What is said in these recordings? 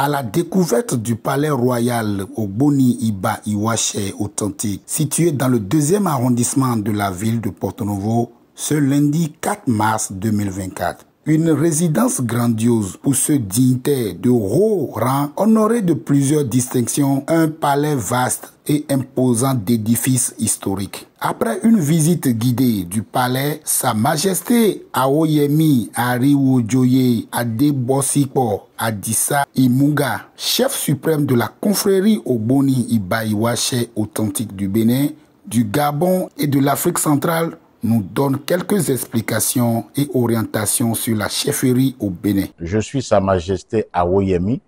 à la découverte du palais royal Ogboni Iba Iwache authentique, situé dans le 2e arrondissement de la ville de Porto-Novo, ce lundi 4 mars 2024. Une résidence grandiose pour ce dignitaire de haut rang, honoré de plusieurs distinctions, un palais vaste et imposant d'édifices historiques. Après une visite guidée du palais, Sa Majesté Awoyemi Ariwojoye Adebosipo Adissa Imunga, chef suprême de la confrérie Ogboni Iba Iwache authentique du Bénin, du Gabon et de l'Afrique centrale, nous donne quelques explications et orientations sur la chefferie au Bénin. Je suis Sa Majesté Awoyemi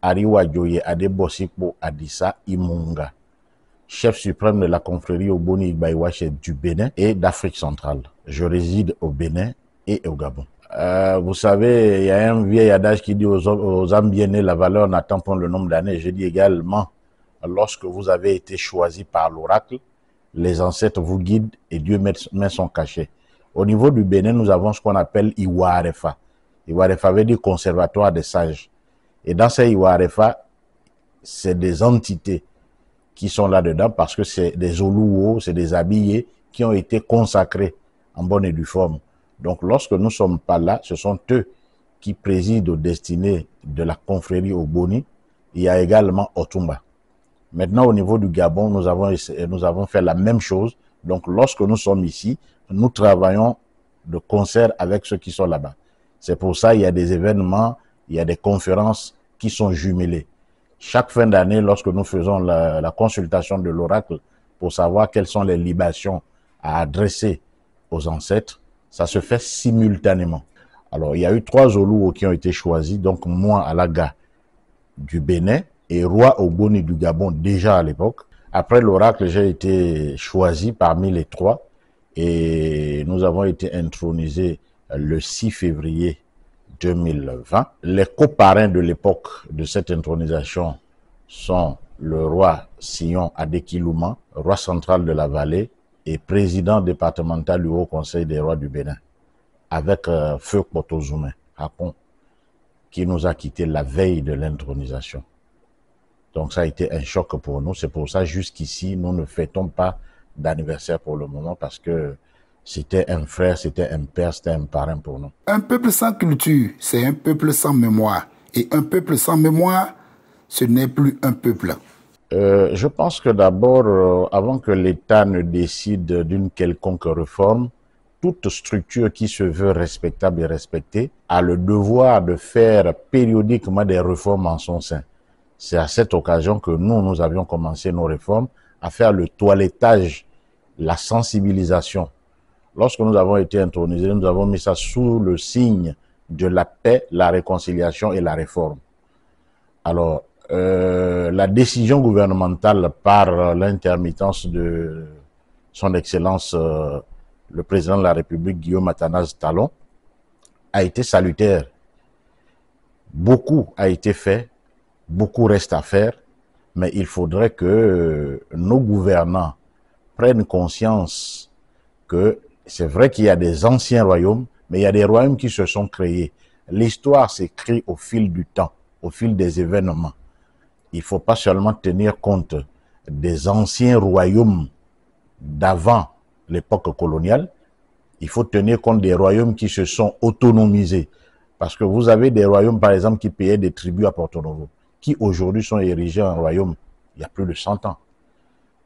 Ariwojoye Adebosipo Adissa Imunga, chef suprême de la confrérie Ogboni Iba Iwache du Bénin et d'Afrique centrale. Je réside au Bénin et au Gabon. Vous savez, il y a un vieil adage qui dit aux âmes bien nées, la valeur n'attend pas le nombre d'années. Je dis également, lorsque vous avez été choisi par l'oracle, les ancêtres vous guident et Dieu met son cachet. Au niveau du Bénin, nous avons ce qu'on appelle Iwarefa. Iwarefa veut dire conservatoire des sages. Et dans ces Iwarefa, c'est des entités qui sont là-dedans parce que c'est des Oluwo, c'est des habillés qui ont été consacrés en bonne et due forme. Donc lorsque nous ne sommes pas là, ce sont eux qui président aux destinées de la confrérie Ogboni. Il y a également Otumba. Maintenant, au niveau du Gabon, nous avons fait la même chose. Donc, lorsque nous sommes ici, nous travaillons de concert avec ceux qui sont là-bas. C'est pour ça qu'il y a des événements, il y a des conférences qui sont jumelées. Chaque fin d'année, lorsque nous faisons la consultation de l'oracle pour savoir quelles sont les libations à adresser aux ancêtres, ça se fait simultanément. Alors, il y a eu 3 Oluwo qui ont été choisis. Donc, moi, Alaga du Bénin, et roi Ogboni du Gabon déjà à l'époque. Après l'oracle, j'ai été choisi parmi les 3 et nous avons été intronisés le 6 février 2020. Les coparrains de l'époque de cette intronisation sont le roi Sion Adekilouma, roi central de la vallée et président départemental du Haut Conseil des rois du Bénin, avec Feu Potozoumen, Hakon, qui nous a quittés la veille de l'intronisation. Donc ça a été un choc pour nous. C'est pour ça jusqu'ici, nous ne fêtons pas d'anniversaire pour le moment parce que c'était un frère, c'était un père, c'était un parrain pour nous. Un peuple sans culture, c'est un peuple sans mémoire. Et un peuple sans mémoire, ce n'est plus un peuple. Je pense que d'abord, avant que l'État ne décide d'une quelconque réforme, toute structure qui se veut respectable et respectée a le devoir de faire périodiquement des réformes en son sein. C'est à cette occasion que nous avions commencé nos réformes, à faire le toilettage, la sensibilisation. Lorsque nous avons été intronisés, nous avons mis ça sous le signe de la paix, la réconciliation et la réforme. Alors, la décision gouvernementale par l'intermittence de son Excellence, le président de la République, Guillaume Athanase Talon, a été salutaire. Beaucoup a été fait. Beaucoup reste à faire, mais il faudrait que nos gouvernants prennent conscience que c'est vrai qu'il y a des anciens royaumes, mais il y a des royaumes qui se sont créés. L'histoire s'écrit au fil du temps, au fil des événements. Il ne faut pas seulement tenir compte des anciens royaumes d'avant l'époque coloniale, il faut tenir compte des royaumes qui se sont autonomisés. Parce que vous avez des royaumes, par exemple, qui payaient des tributs à Porto-Novo, qui aujourd'hui sont érigés en royaume il y a plus de 100 ans.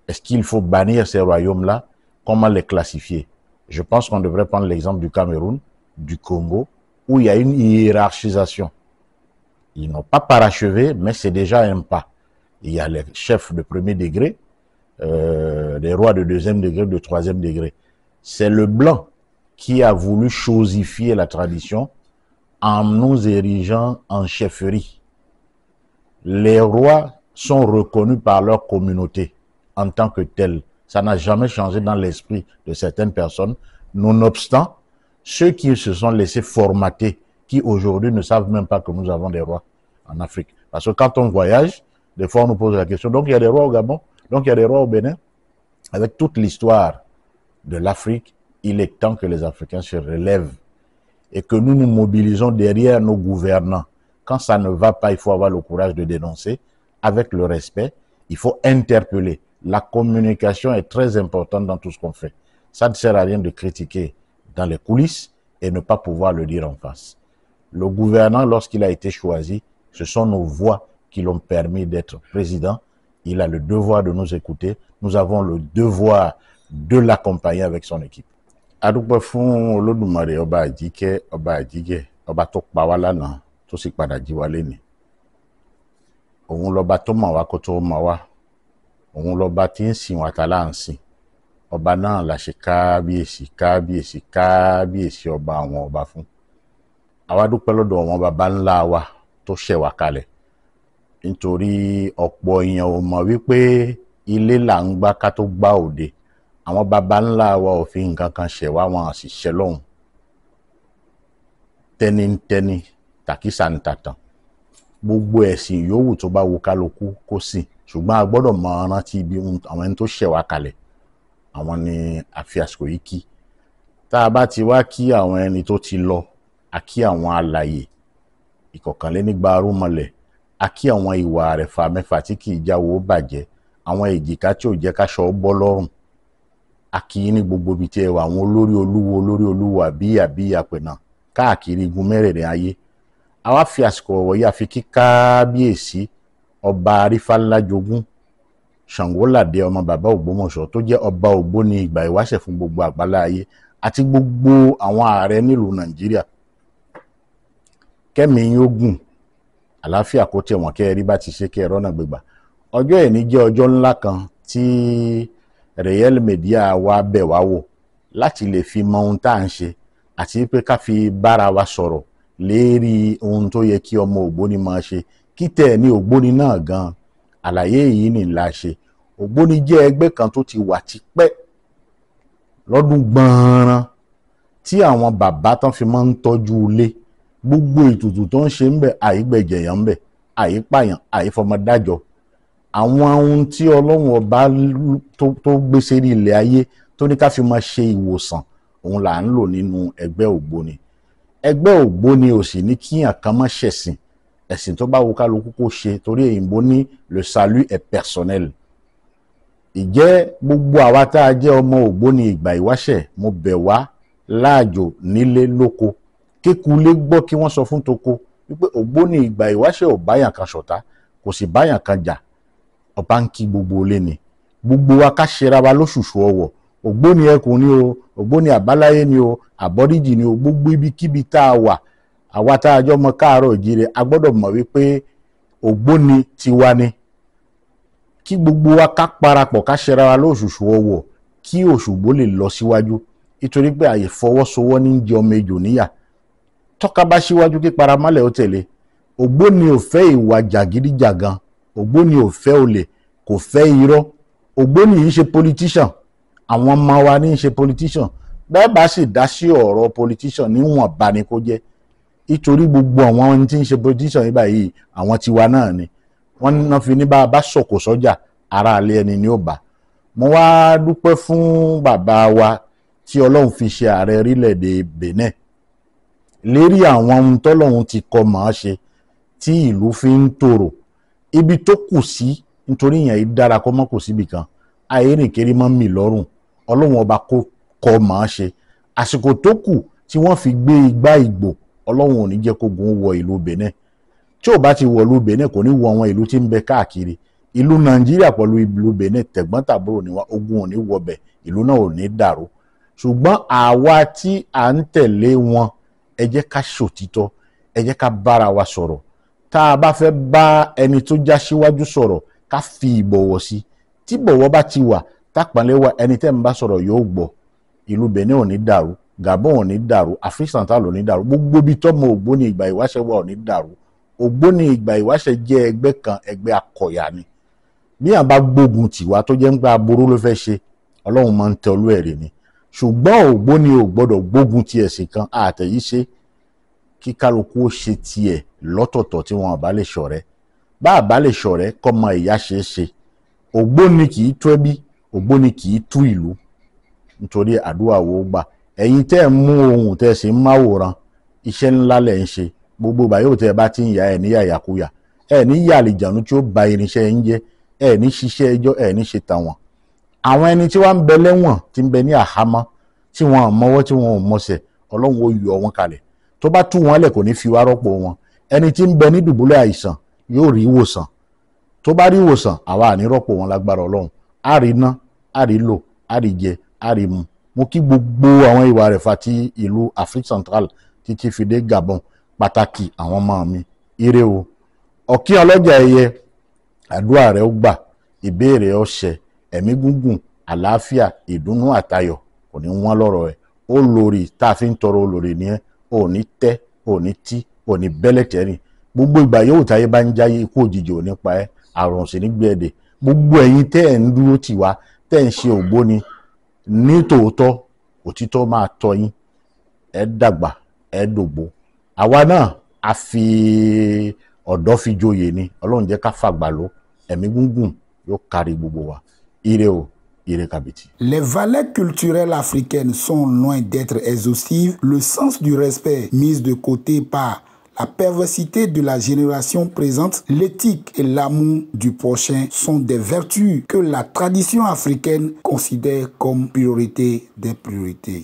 Est-ce qu'il faut bannir ces royaumes-là? Comment les classifier? Je pense qu'on devrait prendre l'exemple du Cameroun, du Congo, où il y a une hiérarchisation. Ils n'ont pas parachevé, mais c'est déjà un pas. Il y a les chefs de premier degré, les rois de deuxième degré, de troisième degré. C'est le blanc qui a voulu chosifier la tradition en nous érigeant en chefferie. Les rois sont reconnus par leur communauté en tant que tels. Ça n'a jamais changé dans l'esprit de certaines personnes. Nonobstant, ceux qui se sont laissés formater, qui aujourd'hui ne savent même pas que nous avons des rois en Afrique. Parce que quand on voyage, des fois on nous pose la question, donc il y a des rois au Gabon, donc il y a des rois au Bénin. Avec toute l'histoire de l'Afrique, il est temps que les Africains se relèvent et que nous nous mobilisons derrière nos gouvernants. Quand ça ne va pas, il faut avoir le courage de dénoncer avec le respect. Il faut interpeller. La communication est très importante dans tout ce qu'on fait. Ça ne sert à rien de critiquer dans les coulisses et ne pas pouvoir le dire en face. Le gouvernant, lorsqu'il a été choisi, ce sont nos voix qui l'ont permis d'être président. Il a le devoir de nous écouter. Nous avons le devoir de l'accompagner avec son équipe. Adúpẹ́ fún Olódùmarè ọba àjíkẹ́ ọba àjígẹ̀ ọba tó pa wá lánàá tó sì padà jí wa lénìí. Òun lọba tó mọ̀ wá kó tó mọ̀ wá. Òun lọba tí ń sìn wá tá là ń sìn. Ọba náà la ṣe kábíyèsí kábíyèsí kábíyèsí ọba àwọn ọba fún. Àwa dúpẹ́ lọ́dọ̀ àwọn baba ńlá wa tó ṣẹ̀ wá kalẹ̀. Nítorí ọ̀pọ̀ èèyàn ò mọ̀ wípé ilé là ń gbá ká tó gbá òde. Àwọn baba ńlá wa ò fi nǹkan kan ṣẹ̀ wá, wọn sì ṣẹ̀ lọ́hùn. Tẹ́nítẹ́ní tàkísà ń tàtàn. Gbogbo ẹ̀sìn yòówù tó bá wo kálukú kó sìn. Ṣùgbọ́n a gbọ́dọ̀ máa rántí ibi àwọn ẹni tó ṣẹ̀ wá kalẹ̀. Àwọn ni a fi àsìkò yìí kí. Tá a bá ti wá kí àwọn ẹni tó ti lọ, a kí àwọn alààyè ìkọ̀kànlénígba arúmọlẹ̀, a kí àwọn ìwà àrẹ̀fà mẹ́fà tí kì í jáwó bàjẹ́, àwọn èjìká tí ò jẹ́ káṣọ bọ́ lọ́rùn. A kí ní gbogbo ibi tí ẹ wà, àwọn olórí olúwo àbí àpẹ̀nà káàkiri igun mẹ́rẹ̀ẹ̀rin ayé. A wá fi àsìkò ọ̀wọ̀ yìí a fi kí kábíyèsí ọba Arífálájogún Ṣàngóládé ọmọ bàbá Ògbómọ̀ṣọ́ tó jẹ́ ọba Ògbóni ìgbà ìwáṣẹ̀ fún gbogbo àgbálá ayé àti gbogbo àwọn ààrẹ nílùú Nàìjíríà. Kẹ́mi yín ó gùn, àlàáfíà kó tẹ̀ wọ́n kẹ́ ẹ rí bá ti ṣe kẹ́ ẹ rọ́nà gbégbà. Ọjọ́ ẹ̀ní jẹ́ ọjọ́ ńlá kan tí Real Media wa bẹ̀ wá wò láti lè fi mọ ohun tá à ń ṣe àti pé ká fi bára wa sọ̀rọ̀ lérí ohun tó yẹ kí ọmọ Ògbóni máa ṣe. Kí tẹ̀ ní Ògbóni náà gan-an, àlàyé yìí ni la ṣe. Ògbóni jẹ́ ẹgbẹ́ kan tó ti wà tipẹ́ lọ́dún gbọ̀nràn tí àwọn bàbá tán fi máa ń tọ́jú ilé. Gbogbo ètùtù tó ń ṣe ń bẹ̀ àìgbẹ̀jẹ̀yàn ń bẹ̀, àìpààyàn, àìfọmọdájọ́. Àwọn ohun tí Ọlọ́run ọba tó gbé sérí ilẹ̀ ayé tó ní ká fi máa ṣe ìwòsàn, òun là ń lò nínú ẹgbẹ́ Ògbóni. Ẹgbẹ́ Ògbóni ò sì ní kíyàn kan má ṣẹ̀sìn. Ẹ̀sìn tó bá wo kálukú kó ṣe, torí èyìnbó ní le salut est personnel. Ìjẹ́ gbogbo àwa tá a jẹ́ ọmọ Ògbóni ìgbà ìwáṣẹ̀, mo bẹ̀ wá láàjò nílé lóko. Kékulé gbọ́ kí wọ́n sọ fún toko wípé Ògbóni ìgbà ìwáṣẹ̀ ò báyàn kan ṣọ̀tá, kò sì báyàn kan jà. Ọba ń kí gbogbo ilé ni. Gbogbo wa ká ṣera wa lóṣùṣù ọwọ̀. Ògbóni ẹkùn ni o, Ògbóni àbáláyé ni o, àbọ́ríjì ni o, gbogbo ibikíbi tá a wà. Àwa tá a jọ mọ káàárọ̀ òjíire, a gbọ́dọ̀ mọ̀ wípé Ògbóni tiwa ni. Kí gbogbo wa ká parapọ̀ ká ṣera wa lóṣùṣù ọwọ̀ kí Òṣùgbó lè lọ síwájú. Nítorí pé àyè fọwọ́sowọ́ ní jẹ ọmọ ejò níyà. Tọ́ka bá síwájú kí paramọ́lẹ̀ ó tẹ̀lé. Ògbóni ò fẹ́ ìwà jàgídíjàgan. Ògbóni ò fẹ́ olè, kò fẹ́ irọ́. Ògbóni yìí ṣe politician. Àwọn ọmọ wa ní ṣe politician. Bẹ́ẹ̀ bá sì dá sí ọ̀rọ̀ politician níwọ̀n bá ní kó jẹ́. Nítorí gbogbo àwọn tí ń ṣe politician yìí báyìí, àwọn tiwa náà ni. Wọ́n náà fi ní bá sọ̀kò sọ́jà, ara alẹ́ ẹni ni ó bá. Mo wá dúpẹ́ fún bàbá wa tí Ọlọ́run fi ṣe ààrẹ orílẹ̀-èdè Benin. Lérí àwọn ohun tọ́lọ́run ti kọ màá ṣe tí ìlú fi ń tòrò. Ibi tó kù sí, nítorí ìyẹn yìí dára kọ́ mọ́ kò síbi kan. Ayérìnkéré máa ń mì lọ́rùn. Ọlọ́run ọba kó kọ màá ṣe. Àsìkò tó kù tí wọ́n fi gbé igbá ìgbò, Ọlọ́run ò ní jẹ́ kógun wọ ìlú Benin. Tí ò bá ti wọ ìlú Benin, kò ní wọ àwọn ìlú tí ń bẹ káàkiri. Ìlú Nàìjíríà pẹ̀lú ìlú Benin tẹ̀gbọ́n-tàbúrò ni wọ́n, ogun ò ní wọbẹ̀, ìlú náà ò ní dàrú. Ṣùgbọ́n àwa tí à ń tẹ̀lé wọn, ẹ jẹ́ ká ṣòtítọ́, ẹ jẹ́ ká bára wa sọ̀rọ̀. Tá a bá fẹ́ bá ẹni tó já síwájú sọ̀rọ̀, ká fi ìbọ̀wọ̀ sí. Tí ìbọ̀wọ̀ bá ti wà, tápọ̀nlé wà, ẹni tẹ́ ń bá sọ̀rọ̀ yóò gbọ́. Ìlú Benin ò ní dàrú, Gabon ò ní dàrú, Afrique Centrale ò ní dàrú, gbogbo ibi tọ́mọ Ògbóni ìgbà ìwáṣẹ̀ wà ò ní dàrú. Ògbóni ìgbà ìwáṣẹ̀ jẹ́ ẹgbẹ́ kan, ẹgbẹ́ akọ̀yà ni. Bí à bá gbógun tiwa tó jẹ́ ń gba aburú ló fẹ́ ṣe, Ọlọ́run máa ń tẹ olú ẹ̀rí ni. Ṣùgbọ́n Ògbóni ò gbọ́dọ̀ gbógun ti ẹ̀sìn kan, àtẹ̀yí ṣe kí kálukú ó ṣe tiẹ̀ lọ́tọ̀ọ̀tọ̀ tí wọn bá lè ṣọ̀rẹ́. Bá a bá lè ṣọ̀rẹ́ kọ́mọ ìyá ṣe é ṣe. Ògbóni kì í tú ẹbí, Ògbóni kì í tú ìlú. Nítorí àdúrà wo gbà. Ẹ̀yin tẹ́ ẹ̀ mú ohun tẹ́ ẹ̀ sì ń máwòrán, iṣẹ́ ńlá lẹ̀ ń ṣe. gbogbo ìgbà yóò tẹ́ ẹ bá ti ń ya ẹ̀ ní yàyàkuyà ẹ̀ ní yà àlìjànú tí ó ba irinṣẹ́ yín jẹ́ ẹ̀ ní ṣiṣẹ́ ẹjọ́ ẹ̀ ní ṣe tàwọn. àwọn ẹni tí wọ́n ń bẹ lẹ́wọ̀n tí ń bẹ ní àhámọ́ tí wọ́n ò mọwọ́ tí wọ́n ò mọsẹ̀ ọlọ́run ó yọ wọn kalẹ̀ tó bá tú wọn lẹ̀ kò ní fi wá rọ́pò wọn. ẹni tí ń bẹ ní dùbúlẹ̀ àìsàn yóò rí ìwòsàn tó bá rí ìwòsàn àwa àní rọ́pò wọn lágbára ọlọ́run á rí ná á rí lò á rí jẹ á rí mu. mo kí gbogbo àwọn ìwà rẹ̀ fa ti ìlú Afrique Centrale títí fi dé Gabon pàtàkì àwọn ọmọ mi ire o. ọ̀kí ọlọ́jà ẹyẹ àdúrà rẹ̀ ó gbà ìbéèrè ọ̀ṣẹ̀ ẹ̀mí gúngùn àlàáfíà ìdùnnú àtayọ̀ kò ní wọ́n lọ́rọ̀ ẹ̀ ó lórí tá a fi ń tọrọ olórí ni ẹ́ ò ní tẹ́ ò ní tí ò ní bẹ́lẹ̀ tẹ́rìn gbogbo ìgbà yóò táyé bá ń jáyé ikú òjijì ò nípa ẹ́ àrùn sì ní gbẹ̀dẹ̀ gbogbo ẹ̀yin tẹ́ ẹ̀ ń dúró tì wá tẹ́ ẹ̀ ń ṣe ògbóni ní tòótọ́ òtítọ́ máa tọ́ yín ẹ dàgbà ẹ dògbó àwa náà a fi ọ̀dọ́ fi joyè ni ọlọ́run jẹ́ ká fàgbà lọ ẹ̀mí gúngùn yóò kárí gbogbo wa ire o ire kàbìtì. Les valeurs culturelles africaines sont loin d'être exhaustives. Le sens du respect mis de côté par la perversité de la génération présente, l'éthique et l'amour du prochain sont des vertus que la tradition africaine considère comme priorité des priorités.